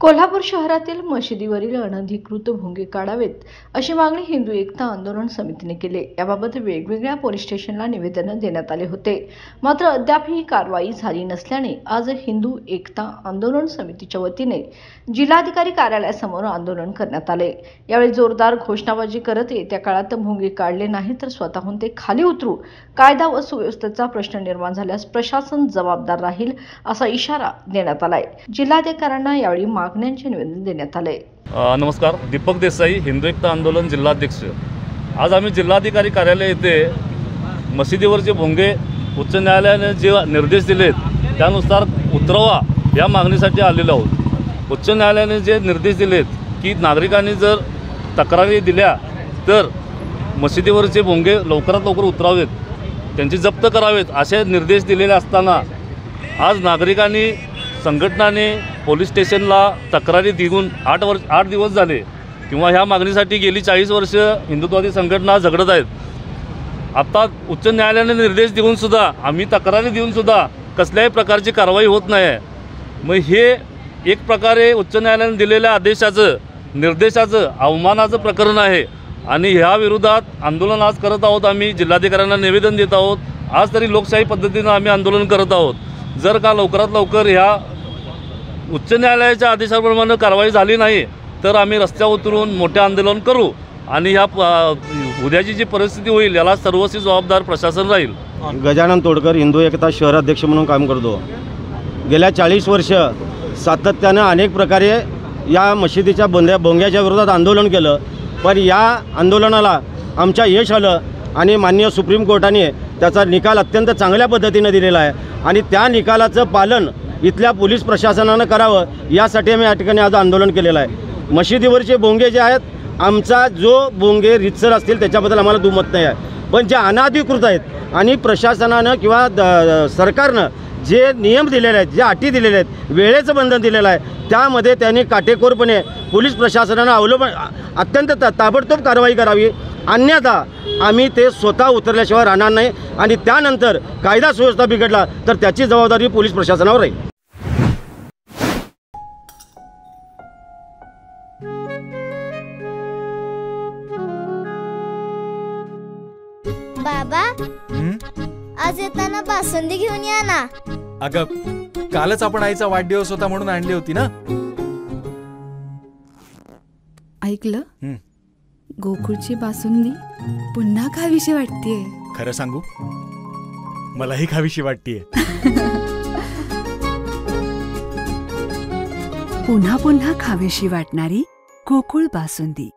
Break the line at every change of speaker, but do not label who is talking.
कोल्हापूर शहरातील मशिदीवरील अनधिकृत भोंगे काढावेत अशी मागणी हिंदू एकता आंदोलन समितीने केली। याबाबत वेगवेगळ्या पोलीस स्टेशनला निवेदन देण्यात आले होते, मात्र अद्याप ही कारवाई झाली नसल्याने आज हिंदू एकता आंदोलन समितीच्या वतीने जिल्हाधिकारी कार्यालयासमोर आंदोलन करण्यात आले। यावेळी जोरदार घोषणाबाजी करत येत्या काळात भोंगे काढले नाही तर स्वतःहून ते खाली उतरू, कायदा व सुव्यवस्थेचा प्रश्न निर्माण झाल्यास प्रशासन जबाबदार राहील असा इशारा देण्यात आलाय। जिल्हाधिकाऱ्यांना यावेळी मागण्यांचे निवेदन देण्यात आले।
नमस्कार, दीपक देसाई, हिंदू एकता आंदोलन जिल्हाध्यक्ष। आज आम्ही जिल्हाधिकारी कार्यालय येथे मशिदीवरचे भोंगे उच्च न्यायालयाने जे निर्देश दिलेत त्यानुसार उतरवा या मागणीसाठी आलेलो आहोत। उच्च न्यायालयाने जे निर्देश दिलेत की नागरिकांनी जर तक्रारी दिल्या तर मशिदीवरचे भोंगे लवकरात लवकर उतरावेत, त्यांची जप्त करावेत असे निर्देश दिलेले असताना आज नागरिकांनी संघटनाने पोलीस स्टेशनला तक्रारी देऊन 8 दिवस झाले किंवा ह्या मागणीसाठी गेली 40 वर्ष हिंदुत्ववादी संघटना झगडत आहेत। आता उच्च न्यायालयाने निर्देश देऊन सुद्धा आम्ही तक्रारी देऊन सुद्धा कसल्याही प्रकारची कारवाई होत नाही। मग हे एक प्रकारे उच्च न्यायालयाने दिलेल्या निर्देशाचं अवमानाचं प्रकरण आहे आणि ह्या विरोधात आंदोलन आज करत आहोत। आम्ही जिल्हाधिकाऱ्यांना निवेदन देत आहोत। आज तरी लोकशाही पद्धतीने आम्ही आंदोलन करत आहोत। जर का लवकरात लवकर ह्या उच्च न्यायालयाच्या आदेशाप्रमाणे कारवाई झाली नाही तर आम्ही रस्त्यावर उतरून मोठे आंदोलन करू आणि ह्या उद्याची जी परिस्थिती होईल याला सर्वस्वी जबाबदार प्रशासन राहील।
गजानन तोडकर, हिंदू एकता शहराध्यक्ष म्हणून काम करतो। गेल्या 40 वर्ष सातत्याने अनेक प्रकारे या मशिदीच्या भोंग्याच्या विरोधात आंदोलन केलं, पण या आंदोलनाला आमच्या यश आलं आणि माननीय सुप्रीम कोर्टाने त्याचा निकाल अत्यंत चांगल्या पद्धतीने दिलेला आहे आणि त्या निकालाचं पालन इथल्या पोलीस प्रशासनानं करावं यासाठी आम्ही या ठिकाणी आज आंदोलन केलेलं आहे। मशिदीवरचे भोंगे जे आहेत, आमचा जो भोंगे रितसर असतील त्याच्याबद्दल आम्हाला दुमत नाही आहे, पण जे अनाधिकृत आहेत आणि प्रशासनानं किंवा सरकारनं जे नियम दिलेले आहेत, जे अटी दिलेल्या आहेत, वेळेचं बंधन दिलेलं आहे, त्यामध्ये त्यांनी काटेकोरपणे पोलीस प्रशासनानं अत्यंत ताबडतोब कारवाई करावी, अन्यथा आम्ही ते स्वतः उतरल्याशिवाय राहणार नाही आणि त्यानंतर कायदा सुव्यवस्था बिघडला तर त्याची जबाबदारी पोलीस प्रशासनावर राहील।
बाबा, आज येताना बासुंदी घेऊन या ना।
अगं, कालच आपण आईचा वाढदिवस होता म्हणून आणली होती ना।
ऐकलं, गोकुळची बासुंदी पुन्हा खावीशी वाटतेय।
खरं सांगू, मलाही खावीशी वाटतेय।
पुन्हा पुन्हा खावीशी वाटणारी गोकुळ बासुंदी।